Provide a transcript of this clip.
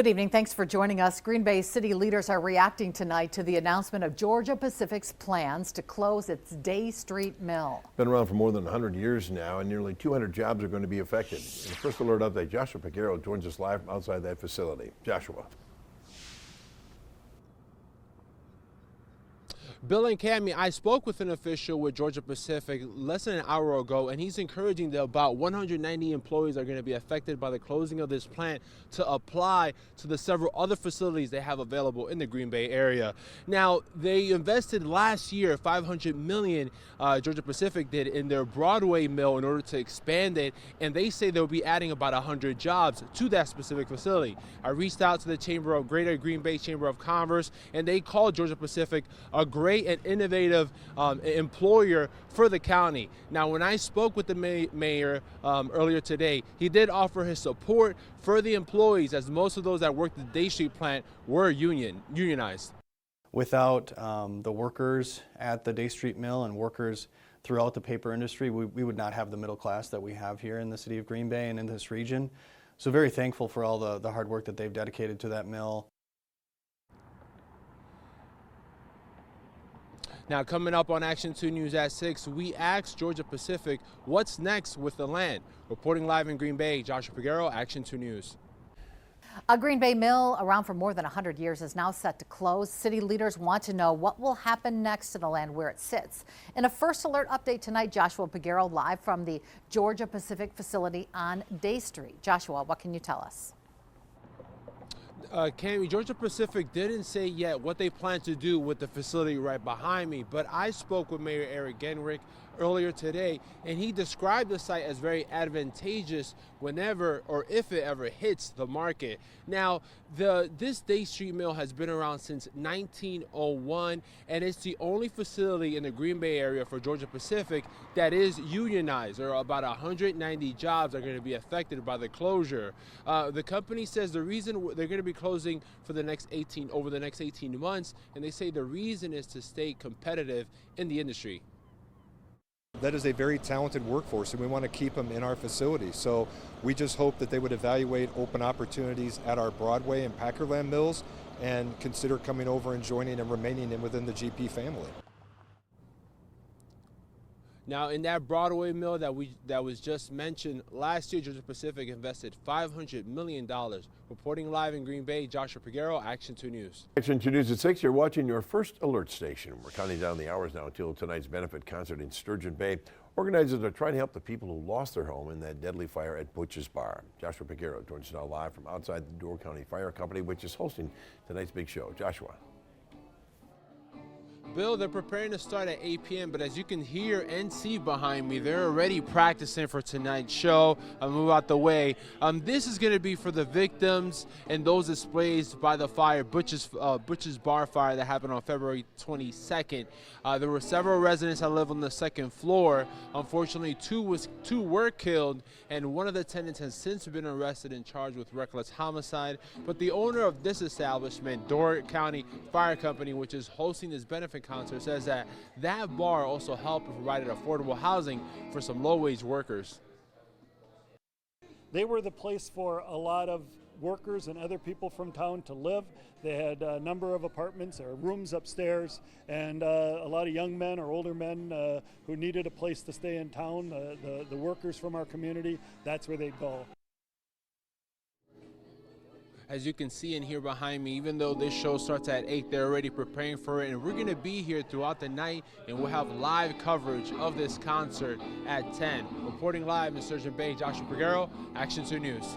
Good evening. Thanks for joining us. Green Bay city leaders are reacting tonight to the announcement of Georgia Pacific's plans to close its Day Street mill. Been around for more than 100 years now, and nearly 200 jobs are going to be affected. In the first alert update, Joshua Pagero joins us live from outside that facility. Joshua. Bill and Cammie, I spoke with an official with Georgia Pacific less than an hour ago, and he's encouraging that about 190 employees are going to be affected by the closing of this plant to apply to the several other facilities they have available in the Green Bay area. Now, they invested last year $500 million, Georgia Pacific did, in their Broadway mill in order to expand it, and they say they'll be adding about 100 jobs to that specific facility. I reached out to the Greater Green Bay Chamber of Commerce, and they called Georgia Pacific a great and innovative employer for the county. Now, when I spoke with the mayor earlier today, he did offer his support for the employees, as most of those that worked at the Day Street plant were unionized. Without the workers at the Day Street mill and workers throughout the paper industry, we would not have the middle class that we have here in the city of Green Bay and in this region. So very thankful for all the hard work that they've dedicated to that mill. Now, coming up on Action 2 News at 6, we asked Georgia Pacific what's next with the land. Reporting live in Green Bay, Joshua Pagero, Action 2 News. A Green Bay mill around for more than 100 years is now set to close. City leaders want to know what will happen next to the land where it sits. In a first alert update tonight, Joshua Pagero live from the Georgia Pacific facility on Day Street. Joshua, what can you tell us? Cammie, Georgia Pacific didn't say yet what they plan to do with the facility right behind me, but I spoke with Mayor Eric Genrich earlier today, and he described the site as very advantageous whenever or if it ever hits the market. Now, this Day Street mill has been around since 1901, and it's the only facility in the Green Bay area for Georgia Pacific that is unionized. There are about 190 jobs that are going to be affected by the closure. The company says the reason they're going to be closing for over the next 18 months, and they say the reason is to stay competitive in the industry. That is a very talented workforce, and we want to keep them in our facility. So we just hope that they would evaluate open opportunities at our Broadway and Packerland mills and consider coming over and joining and remaining within the GP family. Now, in that Broadway mill that was just mentioned, last year Georgia Pacific invested $500 million. Reporting live in Green Bay, Joshua Pagero, Action 2 News. Action 2 News at 6, you're watching your first alert station. We're counting down the hours now until tonight's benefit concert in Sturgeon Bay. Organizers are trying to help the people who lost their home in that deadly fire at Butch's Bar. Joshua Pagero joins us now live from outside the Door County Fire Company, which is hosting tonight's big show. Joshua. Bill, they're preparing to start at 8 p.m., but as you can hear and see behind me, they're already practicing for tonight's show. I'll move out the way. This is going to be for the victims and those displaced by the fire, Butch's Bar fire that happened on February 22nd. There were several residents that live on the second floor. Unfortunately, two were killed, and one of the tenants has since been arrested and charged with reckless homicide. But the owner of this establishment, Door County Fire Company, which is hosting this benefit concert, says that bar also helped and provided affordable housing for some low-wage workers. They were the place for a lot of workers and other people from town to live. They had a number of apartments or rooms upstairs, and a lot of young men or older men who needed a place to stay in town. The workers from our community, that's where they'd go. As you can see and hear behind me, even though this show starts at 8, they're already preparing for it. And we're going to be here throughout the night, and we'll have live coverage of this concert at 10. Reporting live in Sturgeon Bay, Joshua Pagero, Action 2 News.